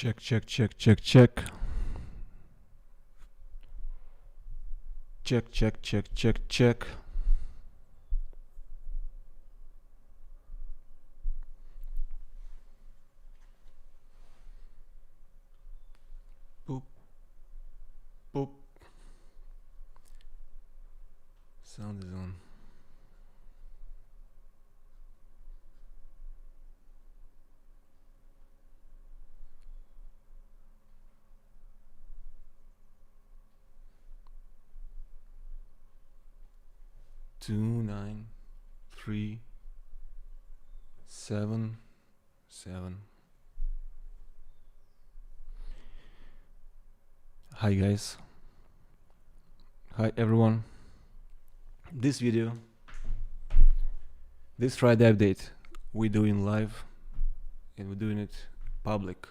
Check, check, check, check, check. Check, check, check, check, check. Boop. Boop. Sound is on. Two, 9, 3, 7, 7. Hi guys. Hi everyone. This video, this Friday update, we're doing live and we're doing it public.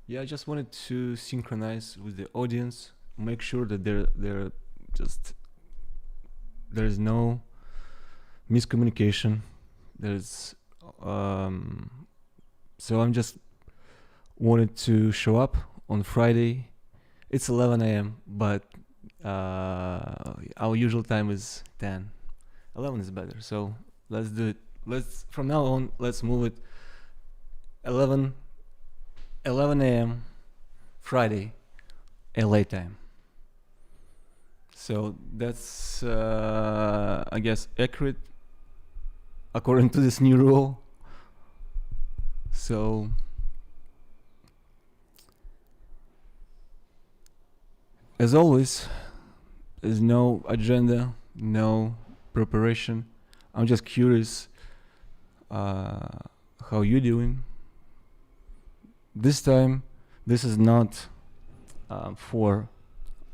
Yeah, I just wanted to synchronize with the audience, make sure that there's no miscommunication. So I'm just wanted to show up on Friday. It's 11 a.m. but our usual time is 10. 11 is better, so let's do it. From now on, let's move it 11 a.m. Friday, LA time. So that's I guess accurate according to this new rule. So as always, there's no agenda, no preparation. I'm just curious how you doing. This time, this is not for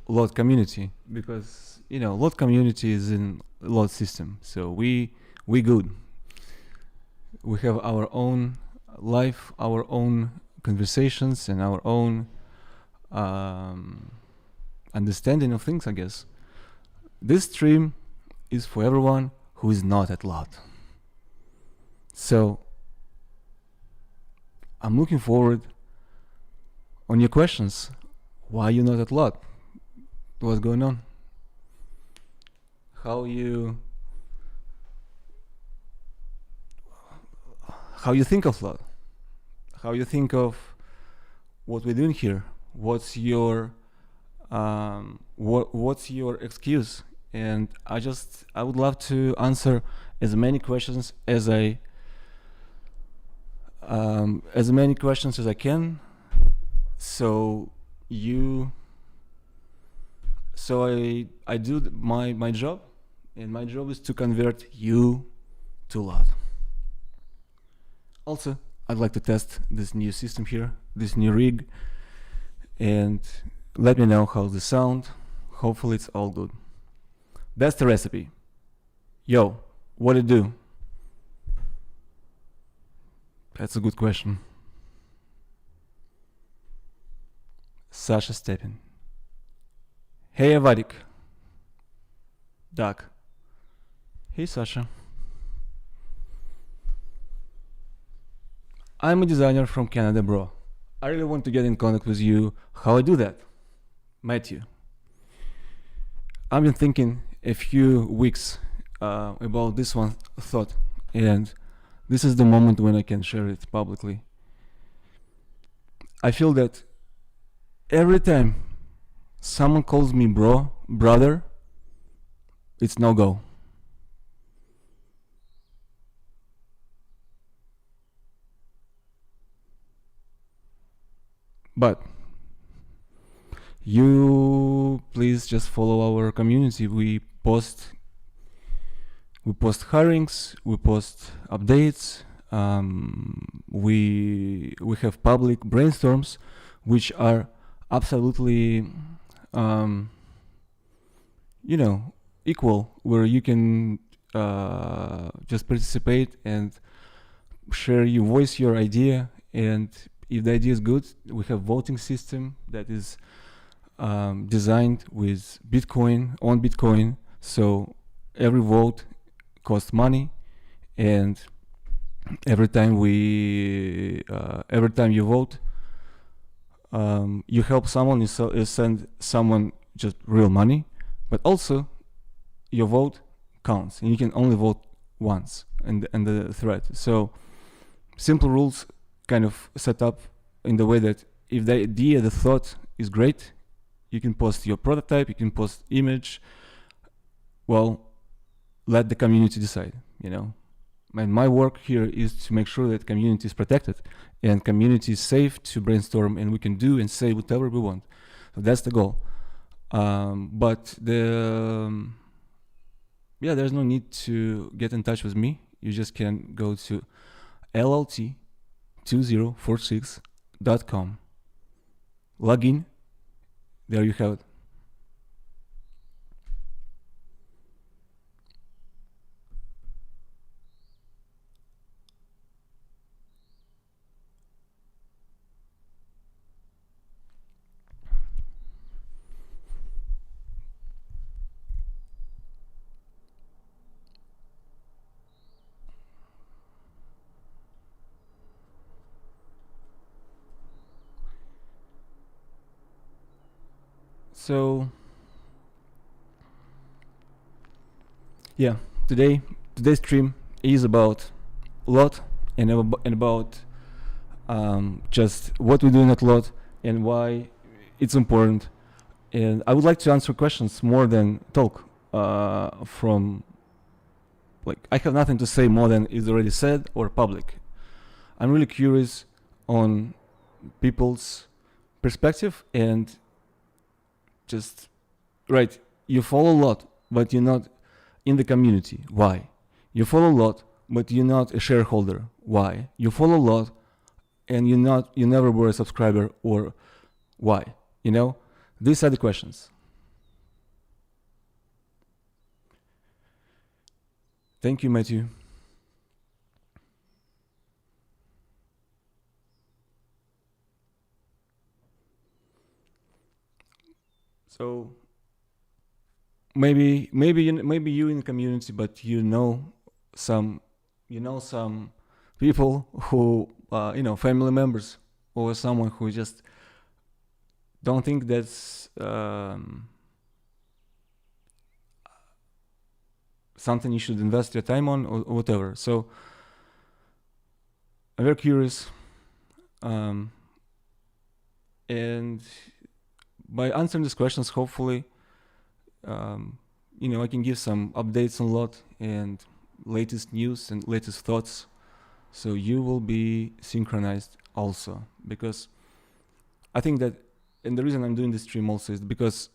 LOD community, because LOD community is in LOD system, so we good. We have our own life, our own conversations, and our own understanding of things, I guess. This stream is for everyone who is not at LOD. So I'm looking forward on your questions. Why you not at LOD? What's going on? How you think of LOD? How you think of what we're doing here? What's your what's your excuse? And I would love to answer as many questions as I can. So I do my job, and my job is to convert you to LOD. Also, I'd like to test this new system here, this new rig, and let me know how the sound. Hopefully it's all good. That's the recipe. Yo, what it do? That's a good question. Sasha Stepin. Hey Avadik. Doc. Hey Sasha. I'm a designer from Canada, bro. I really want to get in contact with you. How I do that? Matthew. I've been thinking a few weeks about this one thought, and this is the moment when I can share it publicly. I feel that every time someone calls me brother, it's no go. But you please just follow our community. We post hirings, we post updates, we have public brainstorms, which are absolutely equal, where you can just participate and voice your idea. And if the idea is good, we have voting system that is designed with on Bitcoin, so every vote costs money, and every time you vote, you help someone, you send someone just real money, but also your vote counts, and you can only vote once in the thread. So simple rules kind of set up in the way that if the idea, the thought is great, you can post your prototype, you can post image. Well, let the community decide, you know. And my work here is to make sure that community is protected and community is safe to brainstorm, and we can do and say whatever we want. So that's the goal. But there's no need to get in touch with me. You just can go to LLT2046.com, log in, there you have it. So yeah, today's stream is about LOT and about just what we do in LOT and why it's important. And I would like to answer questions more than talk. From like, I have nothing to say more than is already said or public. I'm really curious on people's perspective, and just right, you follow LOT, but you're not in the community. Why? You follow LOT, but you're not a shareholder. Why? You follow LOT, and you never were a subscriber. Or why? You know, these are the questions. Thank you, Matthew. So maybe you in the community, but you know some people who family members or someone who just don't think that's something you should invest your time on, or whatever. So I'm very curious, and by answering these questions, hopefully, I can give some updates on LOT and latest news and latest thoughts, so you will be synchronized also. Because I think that, and the reason I'm doing this stream also is because,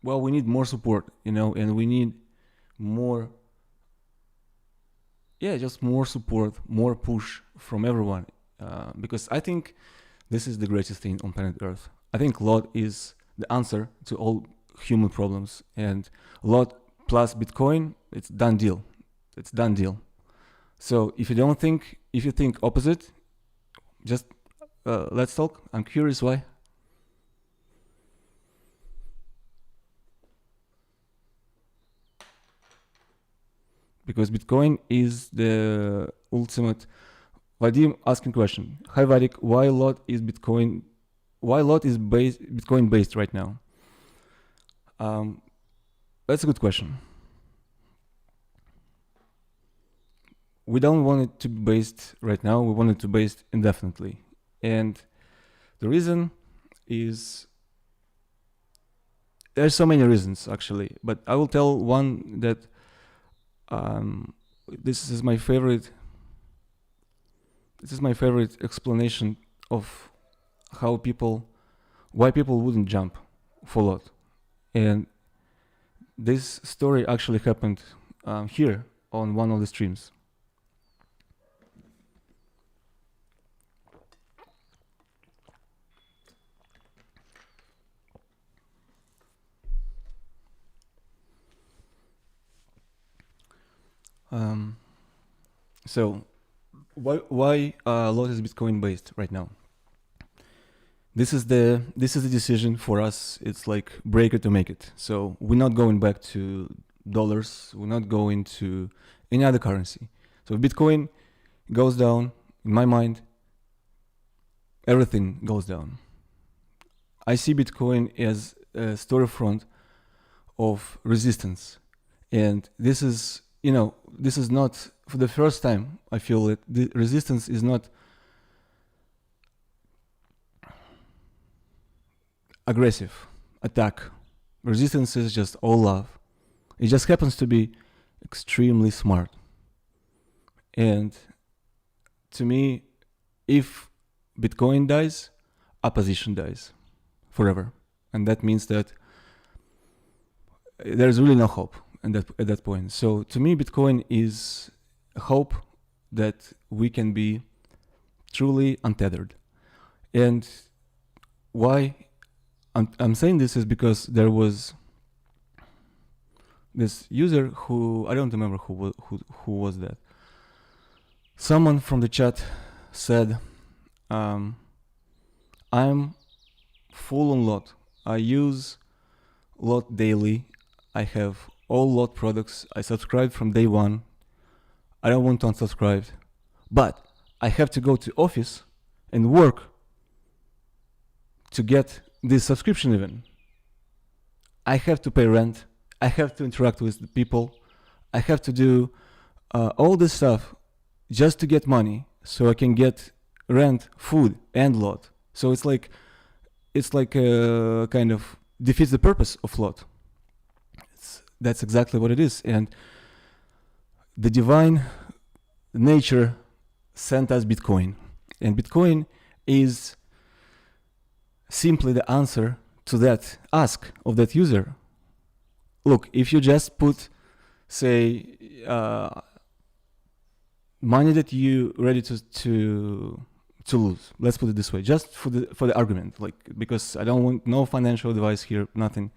well, we need more support, and we need more, just more support, more push from everyone, because I think this is the greatest thing on planet Earth. I think LOT is the answer to all human problems, and LOT plus Bitcoin, it's done deal. It's done deal. So if you think opposite, just let's talk. I'm curious why. Because Bitcoin is the ultimate. Vadim asking question. Hi Vadik, why LOT is Bitcoin? Why LOT is Bitcoin based right now? That's a good question. We don't want it to be based right now. We want it to be based indefinitely, and the reason is, there's so many reasons actually, but I will tell one that this is my favorite explanation of why people wouldn't jump for LOT. And this story actually happened here on one of the streams. So why LOT is Bitcoin based right now? This is the decision for us. It's like break it to make it. So we're not going back to dollars. We're not going to any other currency. So Bitcoin goes down, in my mind, everything goes down. I see Bitcoin as a storefront of resistance. And this is, this is not, for the first time, I feel that the resistance is not aggressive attack. Resistance is just all love. It just happens to be extremely smart. And to me, if Bitcoin dies, opposition dies forever. And that means that there's really no hope at that point. So to me, Bitcoin is a hope that we can be truly untethered. And why I'm saying this is because there was this user who, I don't remember who was that. Someone from the chat said, I'm full on LOT. I use LOT daily. I have all LOT products. I subscribed from day one. I don't want to unsubscribe. But I have to go to office and work to get this subscription even. I have to pay rent. I have to interact with the people. I have to do all this stuff just to get money so I can get rent, food, and LOT. So it's like kind of defeats the purpose of LOT. That's exactly what it is. And the divine nature sent us Bitcoin. And Bitcoin is simply the answer to that ask of that user. Look, if you just put, say, money that you ready to lose, let's put it this way, just for the argument, like, because I don't want no financial advice here, nothing,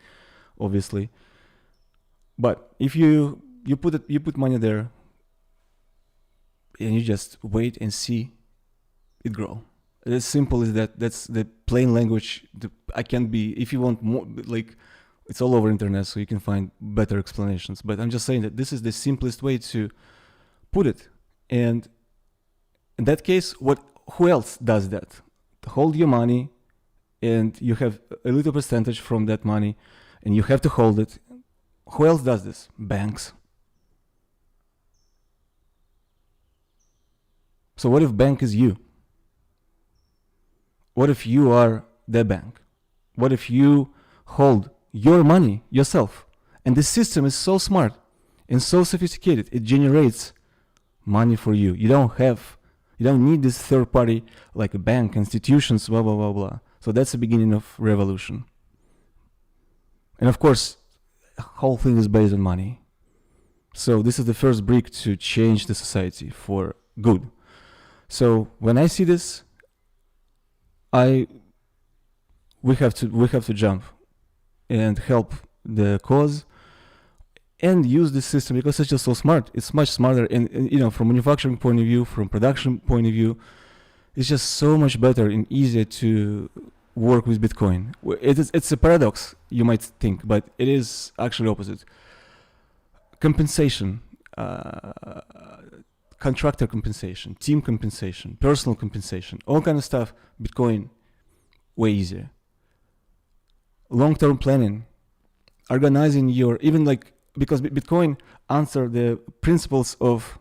obviously. But if you put money there, and you just wait and see it grow. It's as simple as that. That's the plain language. I can't be, if you want more, like, it's all over internet, so you can find better explanations. But I'm just saying that this is the simplest way to put it. And in that case, who else does that? Hold your money, and you have a little percentage from that money, and you have to hold it. Who else does this? Banks. So what if bank is you? What if you are the bank? What if you hold your money yourself? And the system is so smart and so sophisticated, it generates money for you. You don't need this third party like a bank, institutions, blah, blah, blah, blah. So that's the beginning of revolution. And of course, the whole thing is based on money. So this is the first brick to change the society for good. So when I see this, we have to jump and help the cause and use this system because it's just so smart. It's much smarter, and from manufacturing point of view, from production point of view, it's just so much better and easier to work with Bitcoin. It's a paradox, you might think, but it is actually opposite. Compensation, contractor compensation, team compensation, personal compensation, all kind of stuff, Bitcoin, way easier. Long-term planning, organizing your, even like, because Bitcoin answer the principles of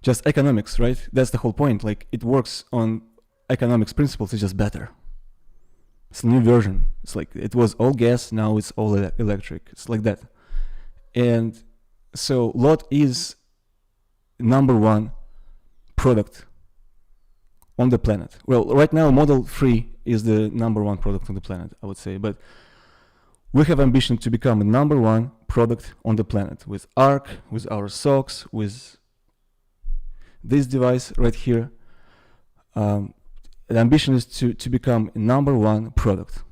just economics, right? That's the whole point. Like, it works on economics principles, it's just better. It's a new version. It's like, it was all gas, now it's all electric. It's like that. And so LOT is number one product on the planet. Well, right now, Model 3 is the number one product on the planet, I would say. But we have ambition to become a number one product on the planet with ARK, with our socks, with this device right here. The ambition is to become a number one product,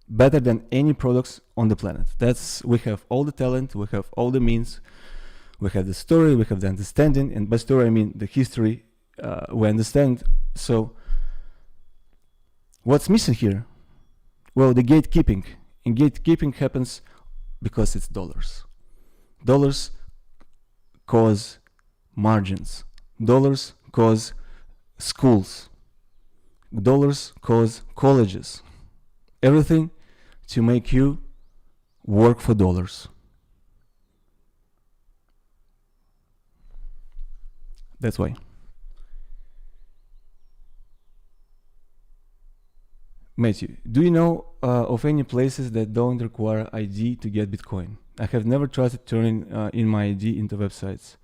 better than any products on the planet. We have all the talent, we have all the means, we have the story, we have the understanding, and by story I mean the history. We understand. So what's missing here? Well, the gatekeeping. And gatekeeping happens because it's dollars. Dollars cause margins. Dollars cause schools. Dollars cause colleges. Everything to make you work for dollars. That's why. Matthew, do you know of any places that don't require ID to get Bitcoin? I have never tried turning in my ID into websites.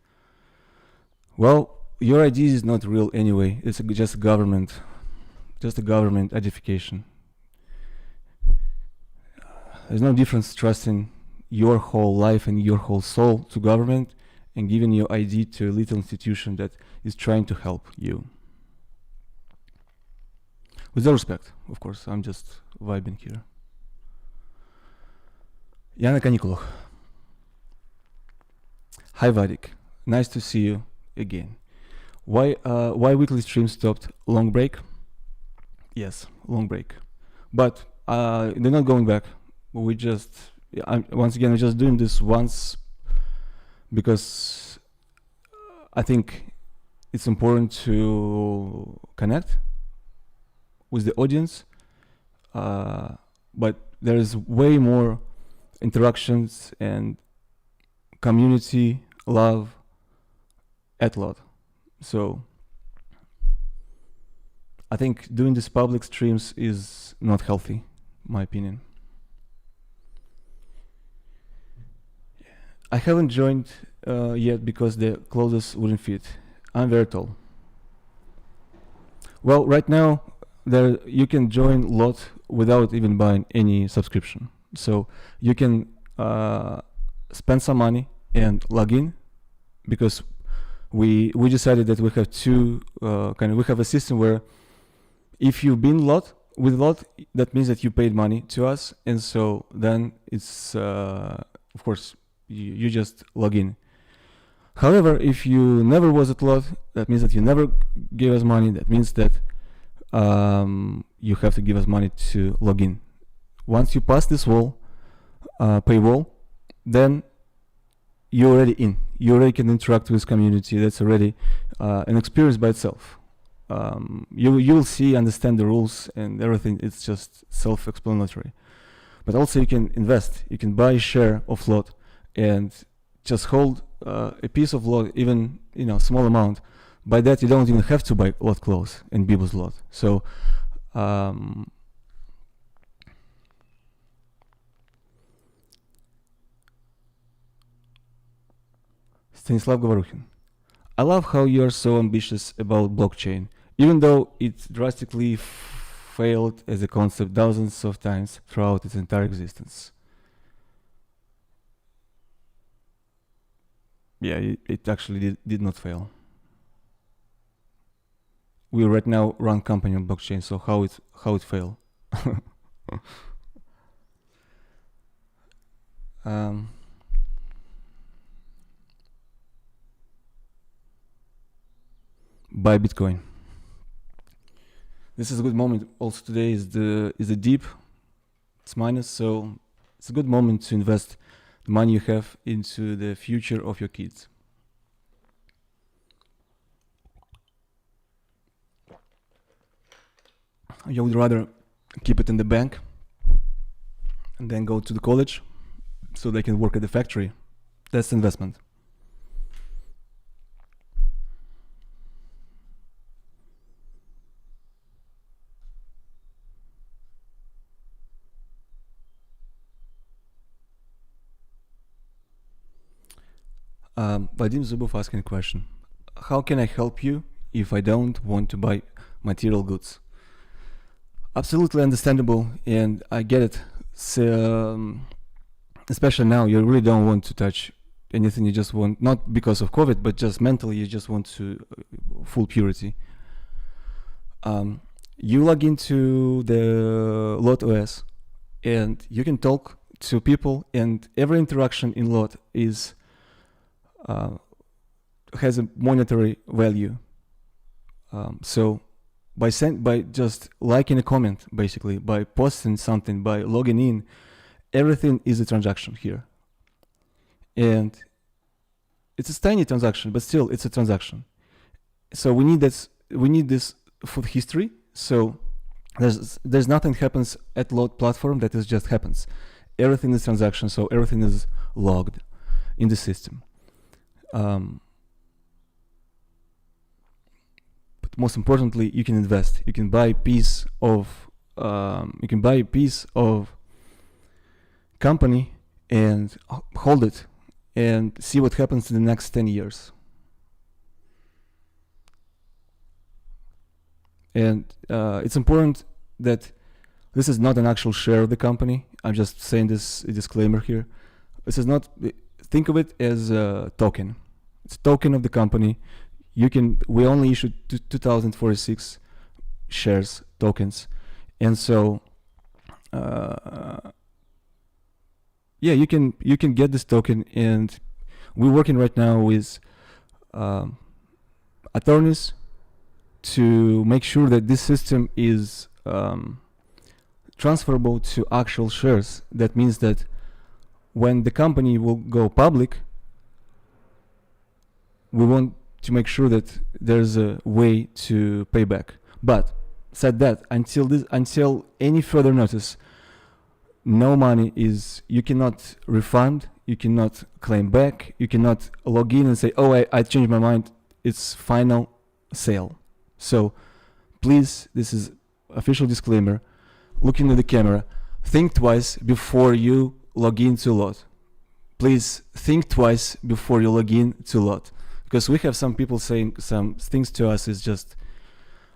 Well, your ID is not real anyway. It's just a government identification. There's no difference trusting your whole life and your whole soul to government and giving your ID to a little institution that is trying to help you. With all respect, of course, I'm just vibing here. Yana Kanikulov. Hi Vadik, nice to see you again. Why weekly stream stopped? Long break? Yes, long break. But they're not going back. We just, once again, we're just doing this once because I think it's important to connect with the audience, but there is way more interactions and community love at LOT. So I think doing these public streams is not healthy, in my opinion. I haven't joined yet because the clothes wouldn't fit. I'm very tall. Well, right now there you can join LOT without even buying any subscription. So you can spend some money and log in, because we decided that we have two we have a system where if you've been with LOT, that means that you paid money to us, and so then it's of course you just log in. However, if you never was at LOT, that means that you never gave us money. That means that you have to give us money to log in. Once you pass this paywall, then you're already in. You already can interact with community. That's already an experience by itself. You will see, understand the rules and everything. It's just self-explanatory. But also you can invest. You can buy a share of LOT and just hold a piece of LOT, even small amount. By that you don't even have to buy LOT clothes and be with LOT. So Stanislav Govorukhin. I love how you are so ambitious about blockchain, even though it drastically failed as a concept dozens of times throughout its entire existence. Yeah, it actually did not fail. We right now run company on blockchain, so how it fail? Buy Bitcoin. This is a good moment. Also today is the dip. It's minus, so it's a good moment to invest the money you have into the future of your kids. You would rather keep it in the bank and then go to the college so they can work at the factory. That's investment. Vadim Zubov asking a question. How can I help you if I don't want to buy material goods? Absolutely understandable, and I get it. So, especially now, you really don't want to touch anything. You just want, not because of COVID, but just mentally, you just want to full purity. You log into the LOT OS, and you can talk to people, and every interaction in LOT is has a monetary value. So by just liking a comment, basically, by posting something, by logging in, everything is a transaction here. And it's a tiny transaction, but still it's a transaction. So we need this for history. So there's nothing happens at LOT platform that is just happens. Everything is transaction, so everything is logged in the system. But most importantly, you can invest. You can buy a piece of company and hold it and see what happens in the next 10 years. And it's important that this is not an actual share of the company. I'm just saying this disclaimer here. This is not, think of it as a token. It's a token of the company. We only issued 2046 shares, tokens. And so, yeah, you can get this token, and we're working right now with attorneys to make sure that this system is transferable to actual shares. That means that when the company will go public, we want to make sure that there's a way to pay back. But said that, until any further notice, no money is, you cannot refund, you cannot claim back, you cannot log in and say, oh, I changed my mind, it's final sale. So please, this is official disclaimer, looking at the camera, think twice before you log into LOT. Please think twice before you log in to LOT, because we have some people saying some things to us is just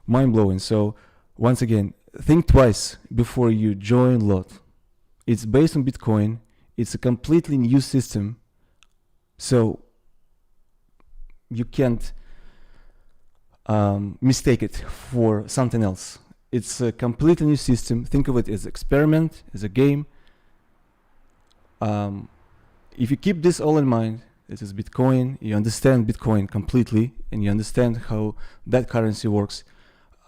mind-blowing. So once again, think twice before you join LOT. It's based on Bitcoin. It's a completely new system, so you can't mistake it for something else. It's a completely new system. Think of it as an experiment, as a game. If you keep this all in mind, this is Bitcoin, you understand Bitcoin completely, and you understand how that currency works.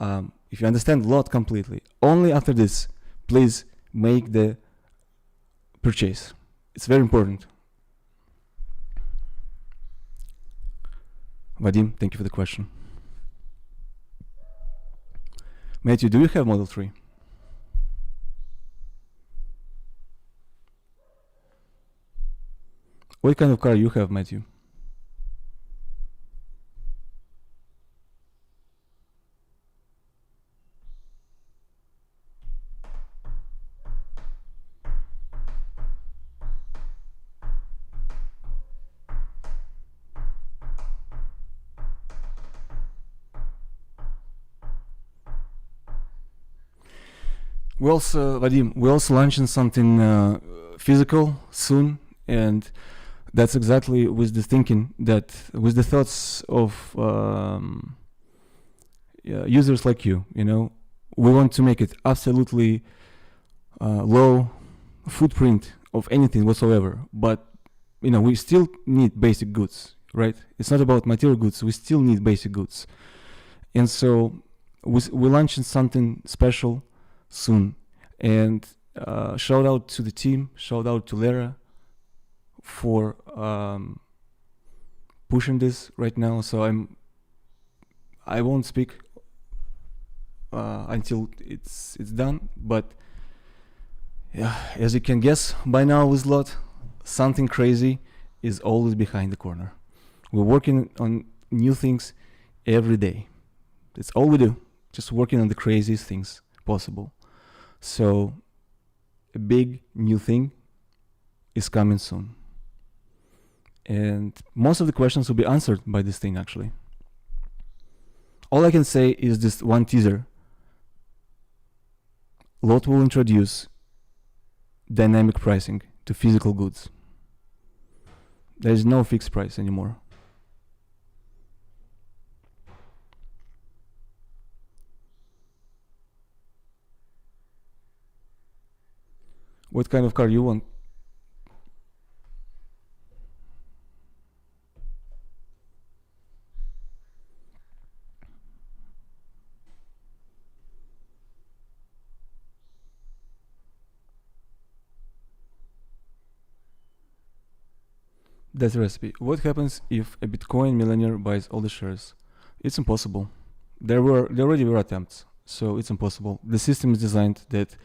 If you understand LOT completely, only after this, please make the purchase. It's very important. Vadim, thank you for the question. Matthew, do you have Model 3? What kind of car you have, Matthew? We also, Vadim, we're also launching something physical soon, and that's exactly with the thinking that, with the thoughts of users like you. You know, we want to make it absolutely low footprint of anything whatsoever. But you know, we still need basic goods, right? It's not about material goods. We still need basic goods, and so we're launching something special soon. And shout out to the team, shout out to Lara for pushing this right now. So I won't speak until it's done, but yeah, as you can guess by now with LOT, something crazy is always behind the corner. We're working on new things every day. That's all we do, just working on the craziest things possible. So a big new thing is coming soon. And most of the questions will be answered by this thing, actually. All I can say is this one teaser. LOT will introduce dynamic pricing to physical goods. There is no fixed price anymore. What kind of car you want? That's the recipe. What happens if a Bitcoin millionaire buys all the shares? It's impossible. There already were attempts, so it's impossible. The system is designed that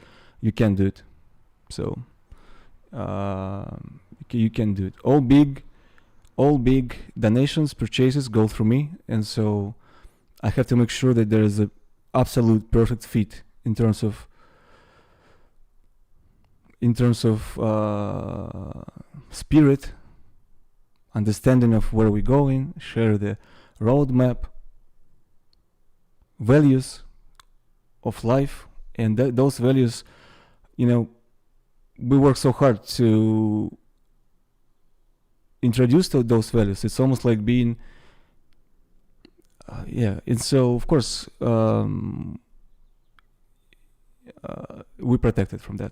you can't do it. So you can do it. All big donations, purchases go through me, and so I have to make sure that there is a absolute perfect fit in terms of spirit, understanding of where we're going, share the roadmap, values of life, and those values, we work so hard to introduce those values. It's almost like being, and so of course we protected from that.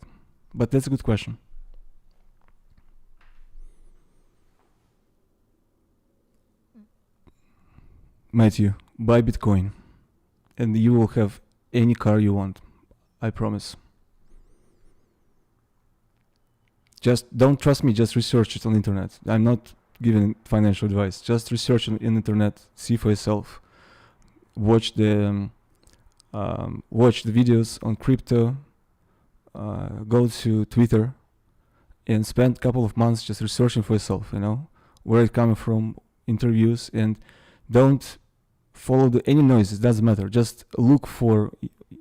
But that's a good question. Matthew, buy Bitcoin and you will have any car you want. I promise. Just don't trust me, just research it on the internet. I'm not giving financial advice. Just research on internet, see for yourself. Watch the videos on crypto. Go to Twitter and spend a couple of months just researching for yourself, where it coming from, interviews, and don't follow any noise. It doesn't matter. Just look for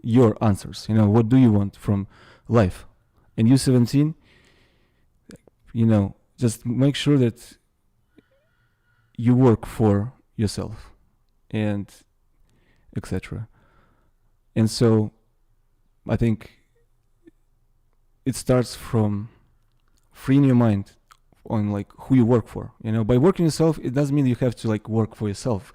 your answers. What do you want from life? And you 17, just make sure that you work for yourself and etc. And so I think it starts from freeing your mind on who you work for. By working yourself, it doesn't mean you have to work for yourself.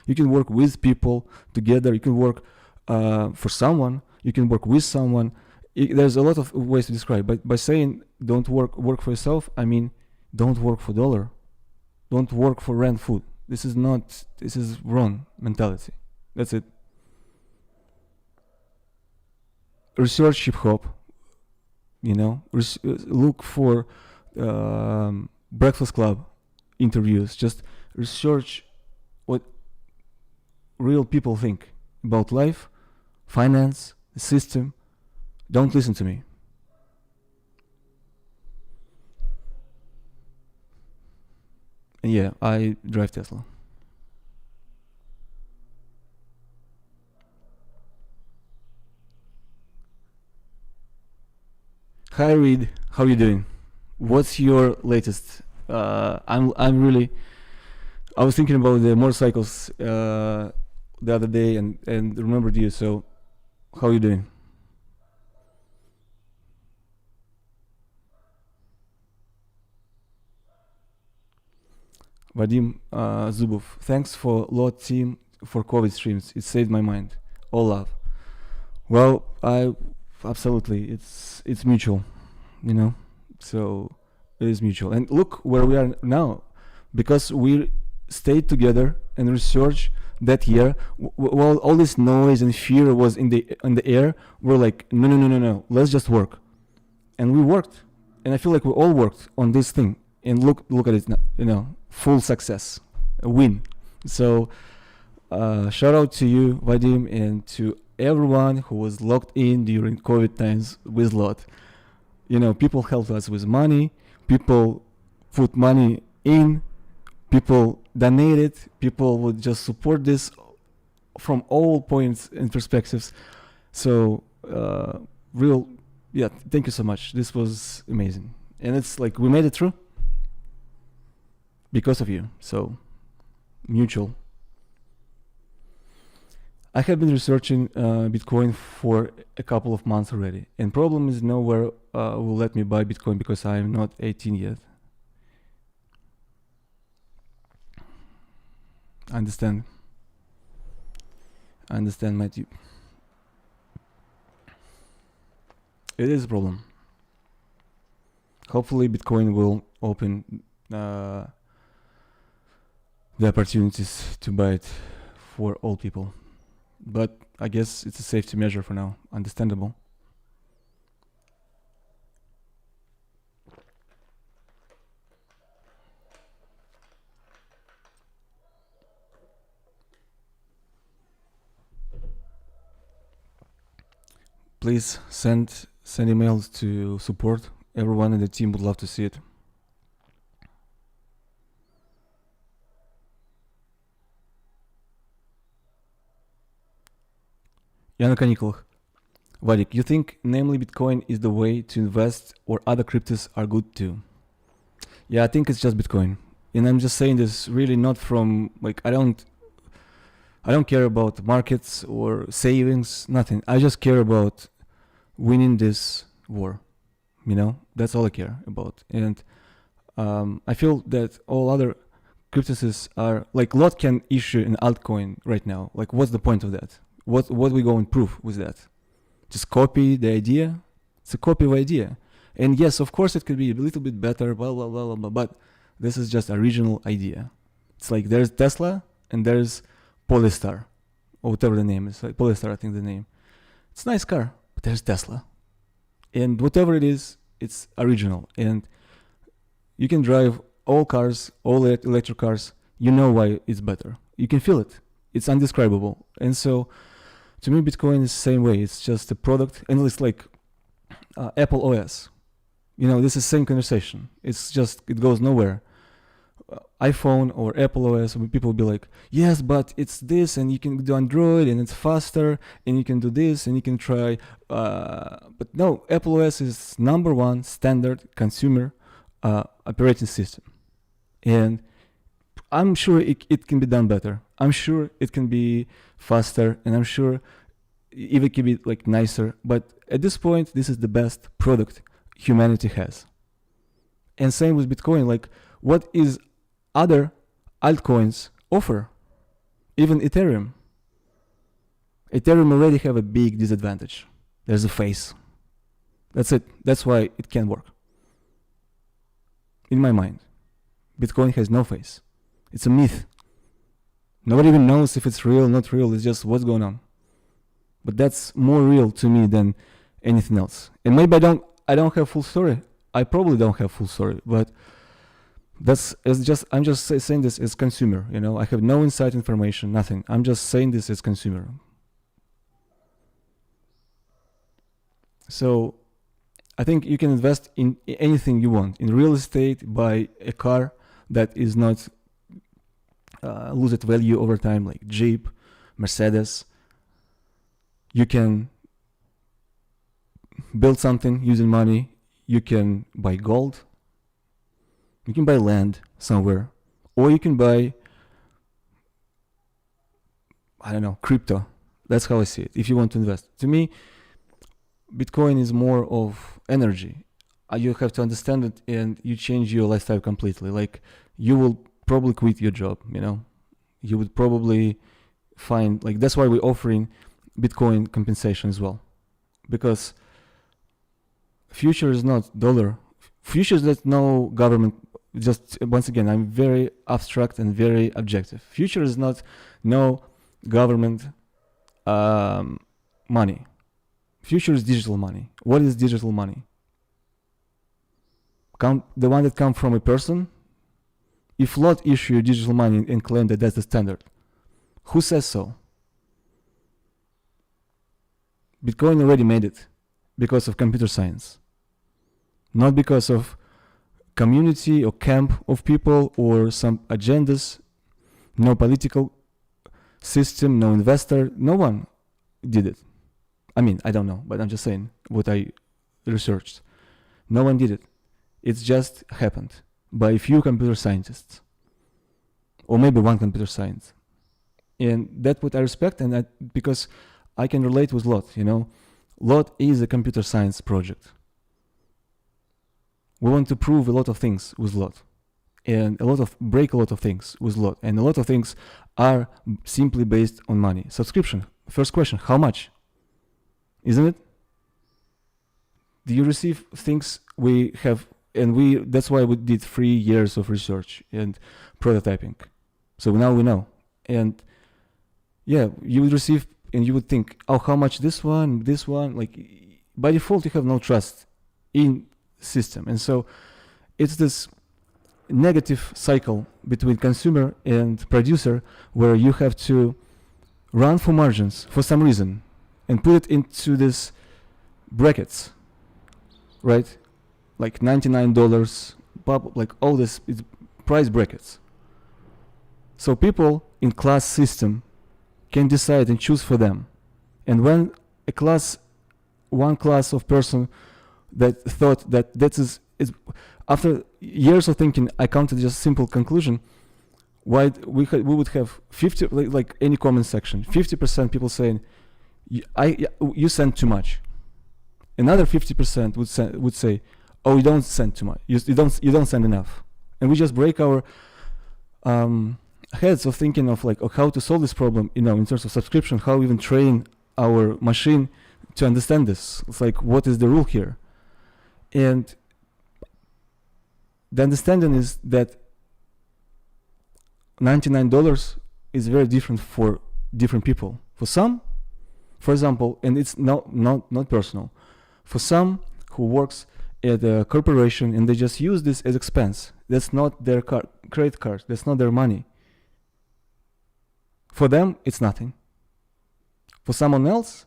You can work with people together. You can work for someone. You can work with someone. There's a lot of ways to describe. But by saying don't work for yourself, I mean don't work for dollar. Don't work for rent food. This is wrong mentality. That's it. Research hip hop. Look for Breakfast Club interviews. Just research what real people think about life, finance, the system. Don't listen to me. And yeah, I drive Tesla. Hi Reed, how you doing? What's your latest? I'm really. I was thinking about the motorcycles the other day and remembered you. So, how you doing? Vadim Zubov, thanks for Lot team for COVID streams. It saved my mind. All love. Well, I absolutely. It's mutual, So it is mutual. And look where we are now, because we stayed together and researched that year. While all this noise and fear was in the air, we're like, no. Let's just work, and we worked. And I feel like we all worked on this thing. And look at it now, full success, a win. So shout out to you, Vadim, and to everyone who was locked in during COVID times with Lot. People helped us with money. People put money in. People donated. People would just support this from all points and perspectives. So thank you so much. This was amazing. And it's like we made it through because of you. So mutual. I have been researching Bitcoin for a couple of months already, and problem is nowhere will let me buy Bitcoin because I am not 18 yet. I understand, Matthew. It is a problem. Hopefully, Bitcoin will open the opportunities to buy it for all people. But I guess it's a safety measure for now. Understandable. please send emails to support. Everyone in the team would love to see it. Я на каникулах. Vadik, you think namely Bitcoin is the way to invest or other cryptos are good too? Yeah, I think it's just Bitcoin. And I'm just saying this really not from like I don't care about markets or savings, nothing. I just care about winning this war. You know, that's all I care about. And I feel that all other cryptos are like lot can issue an altcoin right now. Like, what's the point of that? What we go and prove with that? Just copy the idea. It's a copy of idea. And yes, of course, it could be a little bit better, blah blah blah blah blah. But this is just original idea. It's like there's Tesla and there's Polestar, or whatever the name is. Like Polestar, I think the name. It's a nice car, but there's Tesla. And whatever it is, it's original. And you can drive all cars, all electric cars. You know why it's better. You can feel it. It's undescribable. And so, to me, Bitcoin is the same way. It's just a product, and it's like Apple OS. You know, this is the same conversation. It's just, it goes nowhere. iPhone or Apple OS, people will be like, yes, but it's this, and you can do Android, and it's faster, and you can do this, and you can try. But no, Apple OS is number one standard consumer operating system. And I'm sure it can be done better. I'm sure it can be faster, and I'm sure even can be like nicer. But at this point, this is the best product humanity has. And same with Bitcoin. Like, what is other altcoins offer? Even Ethereum. Ethereum already have a big disadvantage. There's a face. That's it. That's why it can't work. In my mind, Bitcoin has no face. It's a myth. Nobody even knows if it's real, not real. It's just what's going on. But that's more real to me than anything else. And maybe I don't have full story. I probably don't have full story, but I'm just saying this as consumer. You know, I have no inside information, nothing. I'm just saying this as consumer. So I think you can invest in anything you want. In real estate, buy a car that is not lose its value over time, like Jeep, Mercedes. You can build something using money. You can buy gold. You can buy land somewhere. Or you can buy, I don't know, crypto. That's how I see it, if you want to invest. To me, Bitcoin is more of energy. You have to understand it, and you change your lifestyle completely. Like, you will probably quit your job, you know. You would probably find, like, that's why we're offering Bitcoin compensation as well. Because future is not dollar. Future is that no government, just once again, I'm very abstract and very objective. Future is not no government money. Future is digital money. What is digital money? The one that comes from a person. If lot issue digital money and claim that that's the standard, who says so? Bitcoin already made it because of computer science, not because of community or camp of people or some agendas. No political system, no investor, no one did it. I mean, I don't know, but I'm just saying what I researched. No one did it. It's just happened by a few computer scientists, or maybe one computer science. And that's what I respect, and because I can relate with Lot, you know. Lot is a computer science project. We want to prove a lot of things with Lot, and break a lot of things with Lot, and a lot of things are simply based on money. Subscription. First question, how much? Isn't it? Do you receive things we have? And that's why we did 3 years of research and prototyping. So now we know. And yeah, you would receive and you would think, oh, how much this one, like by default you have no trust in system. And so it's this negative cycle between consumer and producer where you have to run for margins for some reason and put it into this brackets, right? Like $99, like all this is price brackets. So people in class system can decide and choose for them. And when one class of person that thought that is after years of thinking, I come to just simple conclusion. Why we would have 50, like any comment section, 50% people saying, you send too much. Another 50% would say, oh, you don't send too much. You don't send enough. And we just break our heads of thinking of like how to solve this problem, in terms of subscription, how we even train our machine to understand this. It's like, what is the rule here? And the understanding is that $99 is very different for different people. For some, for example, and it's not personal, for some who works at a corporation and they just use this as expense, that's not their credit card, that's not their money. For them, it's nothing. For someone else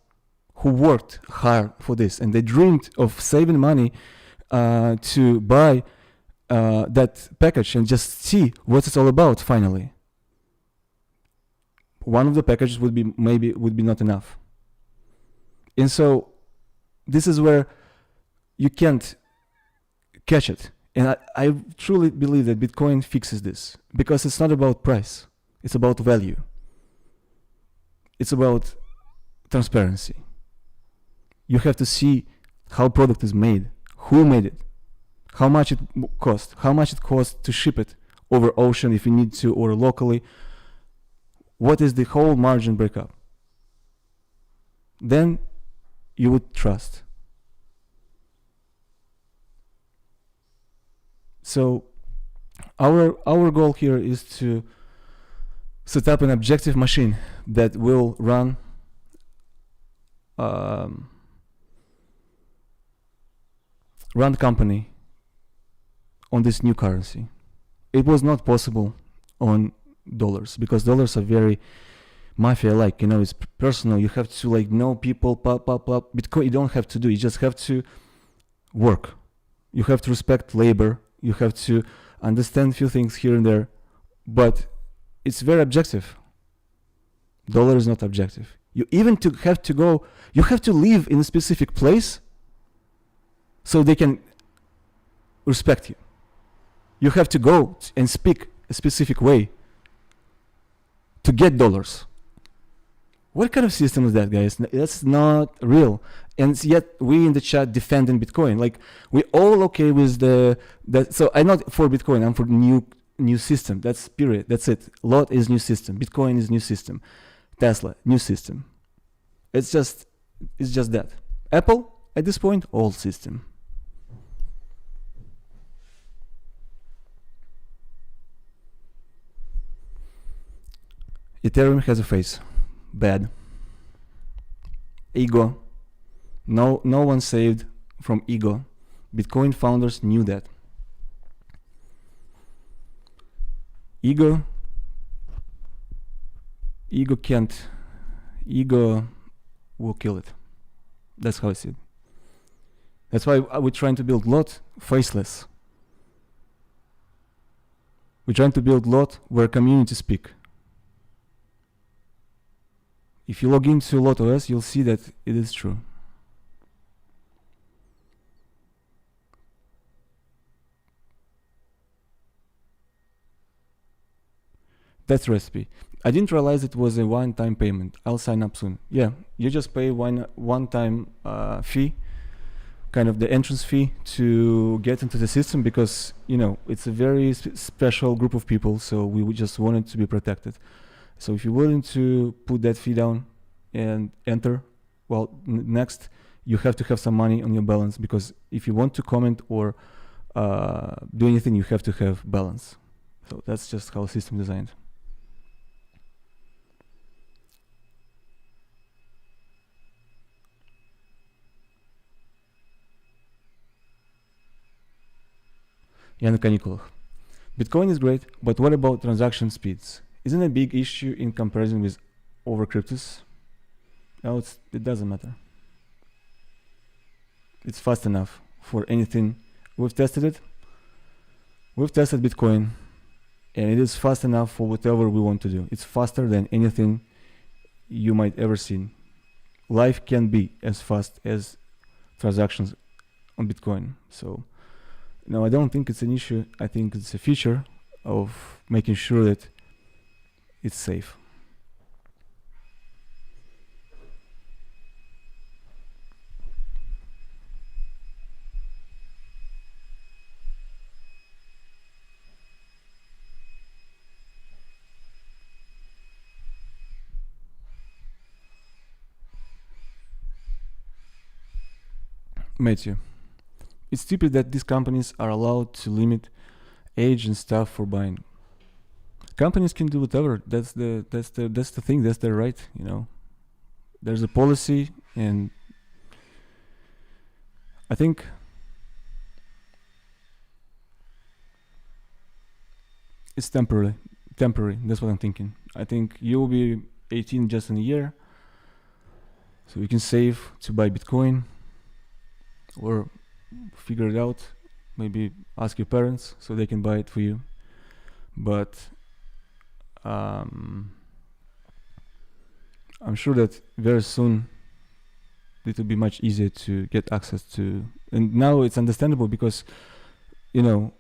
who worked hard for this and they dreamed of saving money to buy that package and just see what it's all about finally, one of the packages would be not enough. And so this is where you can't catch it. And I truly believe that Bitcoin fixes this, because it's not about price, it's about value. It's about transparency. You have to see how product is made, who made it, how much it cost to ship it over ocean if you need to, or locally. What is the whole margin breakup? Then you would trust. So our goal here is to set up an objective machine that will run the company on this new currency. It was not possible on dollars, because dollars are very mafia-like. It's personal. You have to know people. Bitcoin, you don't have to do. You just have to work. You have to respect labor. You have to understand a few things here and there, but it's very objective. Dollar is not objective. You have to live in a specific place so they can respect you. You have to go and speak a specific way to get dollars. What kind of system is that, guys? That's not real. And yet we in the chat defending Bitcoin. Like, we all okay with so I'm not for Bitcoin, I'm for new system. That's period. That's it. Lot is new system. Bitcoin is new system. Tesla, new system. It's just that. Apple, at this point, old system. Ethereum has a face. Bad. Ego. No one saved from ego. Bitcoin founders knew that. Ego will kill it. That's how I see it. That's why we're trying to build lot faceless. We're trying to build lot where communities speak. If you log into LotOS, you'll see that it is true. That's recipe. I didn't realize it was a one-time payment. I'll sign up soon. Yeah, you just pay one-time fee, kind of the entrance fee to get into the system, because it's a very special group of people, so we just wanted to be protected. So if you're willing to put that fee down and enter, well, next you have to have some money on your balance, because if you want to comment or do anything, you have to have balance. So that's just how the system is designed. Я на каникулах. Bitcoin is great, but what about transaction speeds? Isn't it a big issue in comparison with other cryptos? No, it doesn't matter. It's fast enough for anything. We've tested it. We've tested Bitcoin, and it is fast enough for whatever we want to do. It's faster than anything you might ever see. Life can be as fast as transactions on Bitcoin. So, no, I don't think it's an issue. I think it's a feature of making sure that it's safe. Matthew, it's stupid that these companies are allowed to limit age and stuff for buying. Companies can do whatever. That's the thing. That's their right. You know, there's a policy, and I think it's temporary. Temporary. That's what I'm thinking. I think you'll be 18 just in a year, so you can save to buy Bitcoin, or figure it out. Maybe ask your parents so they can buy it for you. But I'm sure that very soon it will be much easier to get access to. And now it's understandable because, you know,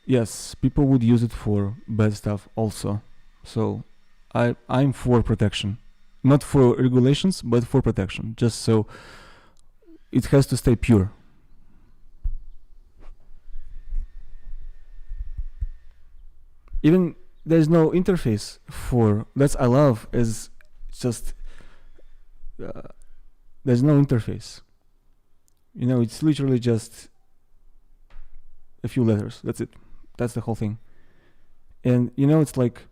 yes, people would use it for bad stuff also. So I'm for protection, not for regulations, but for protection. Just so it has to stay pure. Even there's no interface for that's I love is just there's no interface. You know, it's literally just a few letters. That's it. That's the whole thing. And you know, it's like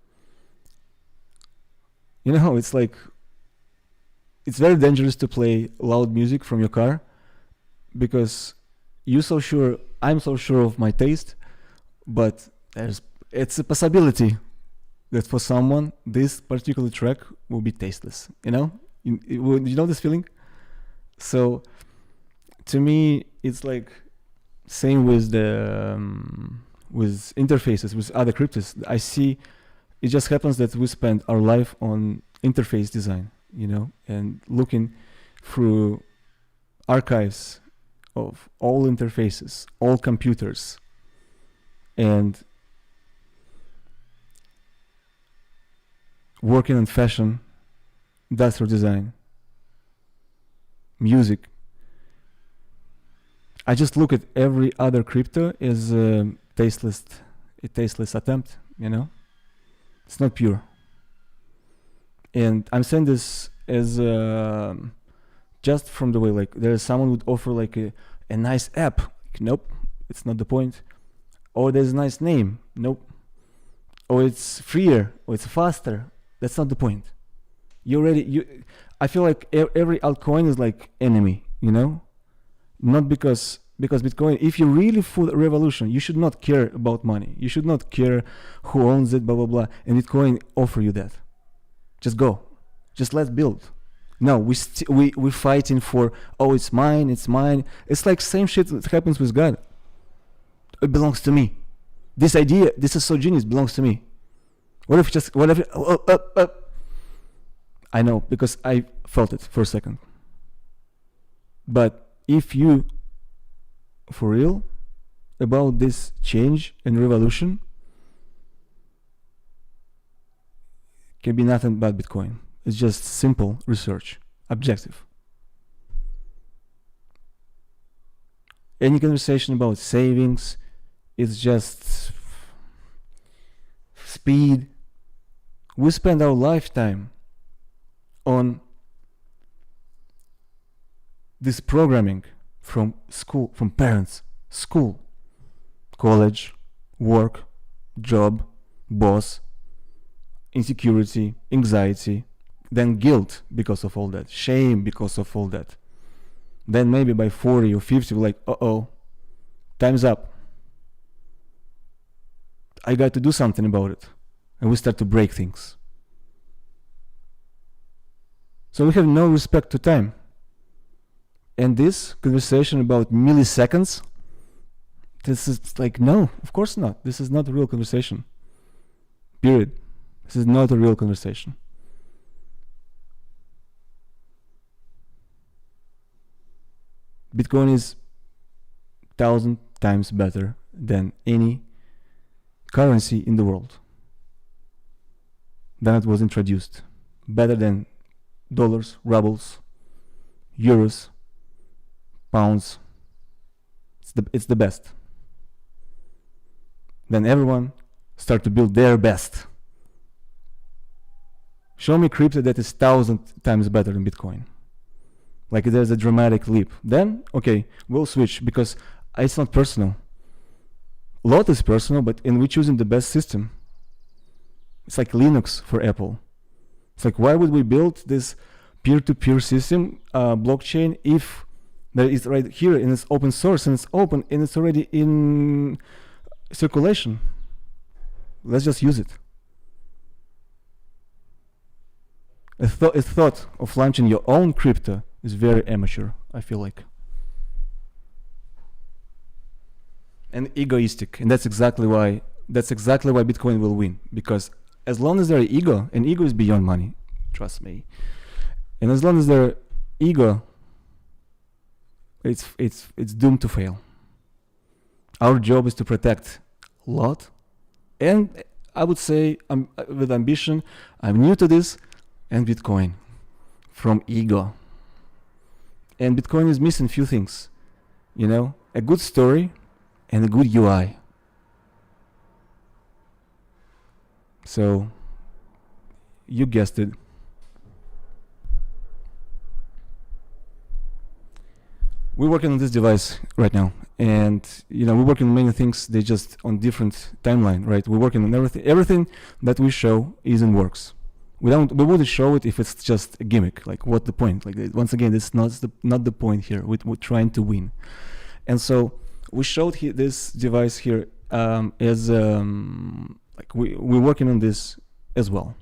it's very dangerous to play loud music from your car because I'm so sure of my taste, but it's a possibility that for someone this particular track will be tasteless. You know, you know this feeling. So to me, it's like same with the with interfaces with other cryptos. I see it just happens that we spend our life on interface design, you know, and looking through archives of all interfaces, all computers, and working on fashion, industrial design, music. I just look at every other crypto as a tasteless attempt, you know? It's not pure. And I'm saying this as just from the way, like, there's someone would offer like a nice app. Like, nope, it's not the point. Or there's a nice name. Nope. Or it's freer, or it's faster. That's not the point. I feel like every altcoin is like enemy, you know? Not because Bitcoin, if you're really for the revolution, you should not care about money. You should not care who owns it, blah, blah, blah. And Bitcoin offer you that. Just go. Just let's build. No, we're fighting for, oh, it's mine. It's like same shit that happens with God. It belongs to me. This idea, this is so genius, belongs to me. I know, because I felt it for a second. But if you for real about this change and revolution, can be nothing but Bitcoin. It's just simple research, objective. Any conversation about savings, it's just speed. We spend our lifetime on this programming from school, from parents, school, college, work, job, boss, insecurity, anxiety, then guilt because of all that, shame because of all that. Then maybe by 40 or 50, we're like, uh-oh, time's up. I got to do something about it. And we start to break things. So we have no respect to time. And this conversation about milliseconds, this is like, no, of course not. This is not a real conversation. Period. This is not a real conversation. Bitcoin is 1,000 times better than any currency in the world. Then it was introduced. Better than dollars, rubles, euros, pounds. It's the best. Then everyone start to build their best. Show me crypto that is 1,000 times better than Bitcoin. Like there's a dramatic leap. Then, okay, we'll switch because it's not personal. A lot is personal, but we're choosing the best system. It's like Linux for Apple. It's like, why would we build this peer-to-peer system, blockchain, if there is right here and it's open source and it's open and it's already in circulation? Let's just use it. A thought of launching your own crypto is very amateur, I feel like. And egoistic. And that's exactly why Bitcoin will win. Because as long as there is ego, and ego is beyond money, trust me. And as long as there is ego, it's doomed to fail. Our job is to protect a lot. And I would say, with ambition, I'm new to this, and Bitcoin from ego. And Bitcoin is missing few things, you know, a good story and a good UI. So, you guessed it. We're working on this device right now, and you know, we're working on many things. They just on different timeline, right? We're working on everything. Everything that we show is in works. We wouldn't show it if it's just a gimmick. Like, what the point? Like, once again, it's not the point here. We're trying to win, and so we showed this device here as like we're working on this as well.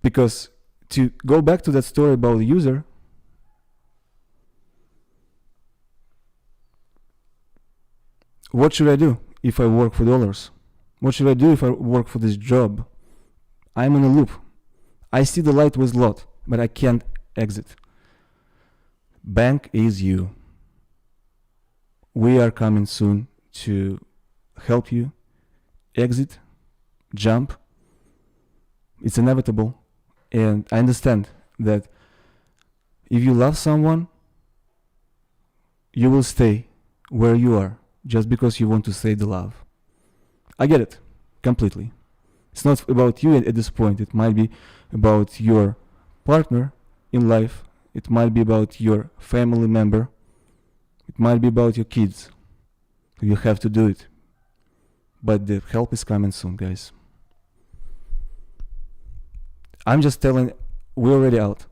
Because to go back to that story about the user, what should I do if I work for dollars? What should I do if I work for this job? I'm in a loop. I see the light with lot, but I can't exit. Bank is you. We are coming soon to help you exit, jump. It's inevitable. And I understand that if you love someone, you will stay where you are just because you want to stay the love. I get it completely. It's not about you at this point. It might be about your partner in life. It might be about your family member. It might be about your kids. You have to do it. But the help is coming soon, guys. I'm just telling, we're already out.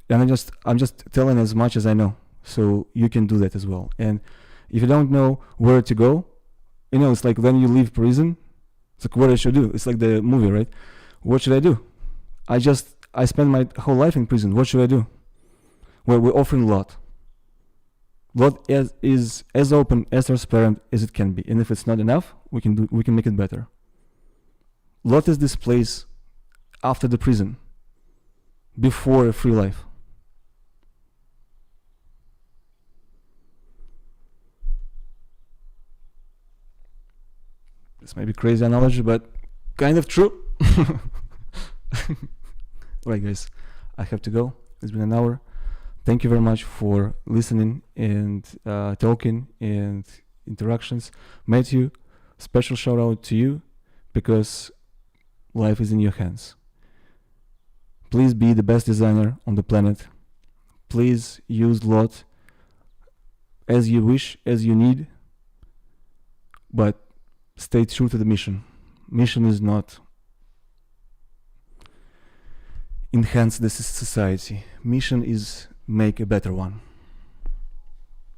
And I'm just telling as much as I know. So you can do that as well. And if you don't know where to go, you know, it's like when you leave prison, it's like, what I should do? It's like the movie, right? What should I do? I spent my whole life in prison. What should I do? Well, we're offering a lot. Lot is as open, as transparent as it can be. And if it's not enough, we can make it better. Lot is this place after the prison, before a free life. This may be crazy analogy, but kind of true. Right, guys, I have to go. It's been an hour. Thank you very much for listening and talking and interactions. Matthew, special shout out to you because life is in your hands. Please be the best designer on the planet. Please use lot as you wish, as you need, but stay true to the mission. Mission is not enhance the society. Mission is make a better one.